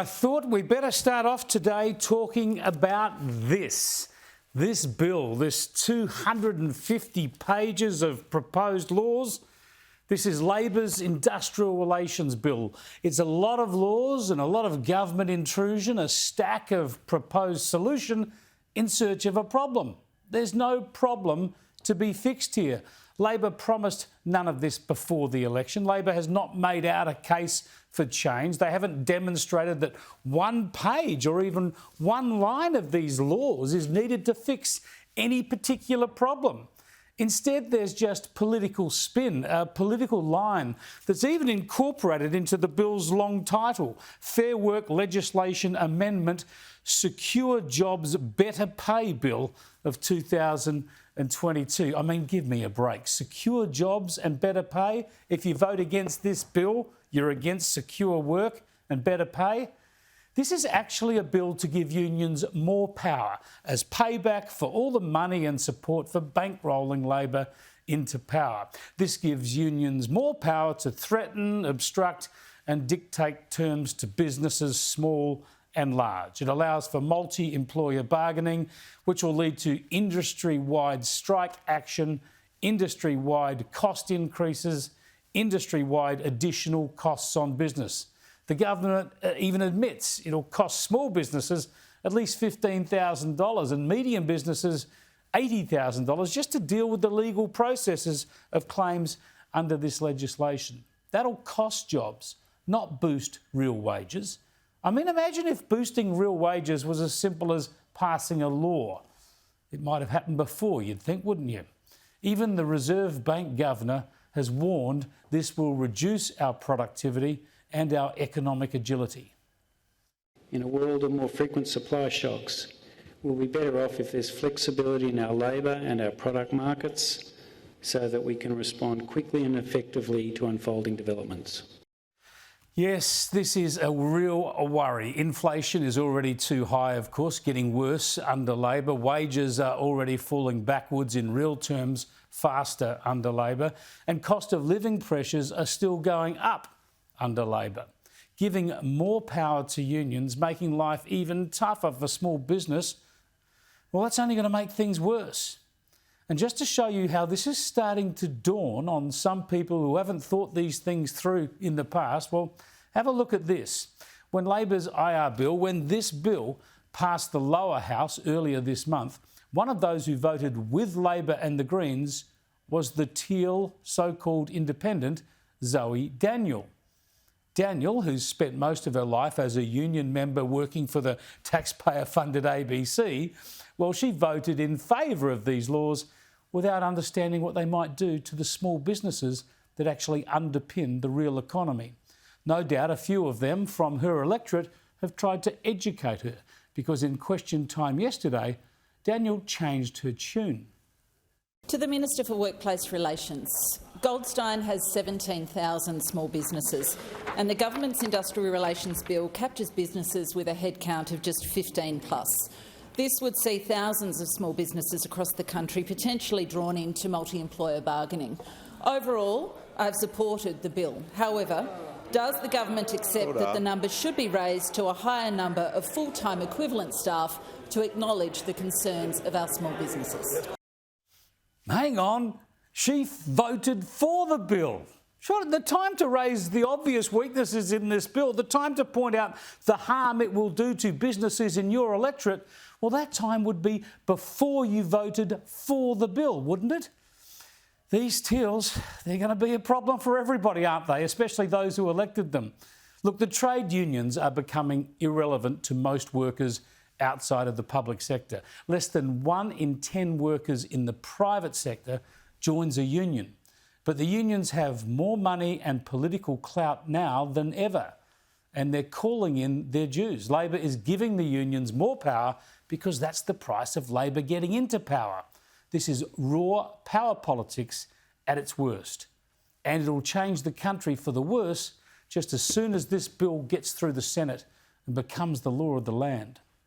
I thought we better start off today talking about this bill, this 250 pages of proposed laws. This is Labor's Industrial Relations Bill. It's a lot of laws and a lot of government intrusion, a stack of proposed solution in search of a problem. There's no problem to be fixed here. Labor promised none of this before the election. Labor has not made out a case for change. They haven't demonstrated that one page or even one line of these laws is needed to fix any particular problem. Instead, there's just political spin, a political line that's even incorporated into the bill's long title, Fair Work Legislation Amendment Secure Jobs Better Pay Bill of 2022. I mean, give me a break. Secure jobs and better pay? If you vote against this bill, you're against secure work and better pay? This is actually a bill to give unions more power as payback for all the money and support for bankrolling Labor into power. This gives unions more power to threaten, obstruct and dictate terms to businesses small and large. It allows for multi-employer bargaining, which will lead to industry-wide strike action, industry-wide cost increases, industry-wide additional costs on business. The government even admits it'll cost small businesses at least $15,000 and medium businesses $80,000 just to deal with the legal processes of claims under this legislation. That'll cost jobs, not boost real wages. I mean, imagine if boosting real wages was as simple as passing a law. It might have happened before, you'd think, wouldn't you? Even the Reserve Bank governor has warned this will reduce our productivity and our economic agility. In a world of more frequent supply shocks, we'll be better off if there's flexibility in our labour and our product markets so that we can respond quickly and effectively to unfolding developments. Yes, this is a real worry. Inflation is already too high, of course, getting worse under Labor. Wages are already falling backwards in real terms faster under Labor. And cost of living pressures are still going up under Labor. Giving more power to unions, making life even tougher for small business, well, that's only going to make things worse. And just to show you how this is starting to dawn on some people who haven't thought these things through in the past, well, have a look at this. When Labor's IR bill, when this bill passed the lower house earlier this month, one of those who voted with Labor and the Greens was the Teal so-called independent Zoe Daniel. Daniel, who's spent most of her life as a union member working for the taxpayer-funded ABC, well, she voted in favour of these laws without understanding what they might do to the small businesses that actually underpin the real economy. No doubt a few of them from her electorate have tried to educate her because in question time yesterday, Daniel changed her tune. To the Minister for Workplace Relations, Goldstein has 17,000 small businesses and the government's Industrial Relations Bill captures businesses with a headcount of just 15 plus. This would see thousands of small businesses across the country potentially drawn into multi-employer bargaining. Overall, I've supported the bill. However, does the government accept that the numbers should be raised to a higher number of full-time equivalent staff to acknowledge the concerns of our small businesses? Hang on, she voted for the bill. Sure, the time to raise the obvious weaknesses in this bill, the time to point out the harm it will do to businesses in your electorate, well, that time would be before you voted for the bill, wouldn't it? These Teals, they're going to be a problem for everybody, aren't they? Especially those who elected them. Look, the trade unions are becoming irrelevant to most workers outside of the public sector. Less than 1 in 10 workers in the private sector joins a union. But the unions have more money and political clout now than ever, and they're calling in their dues. Labor is giving the unions more power because that's the price of Labor getting into power. This is raw power politics at its worst. And it'll change the country for the worse just as soon as this bill gets through the Senate and becomes the law of the land.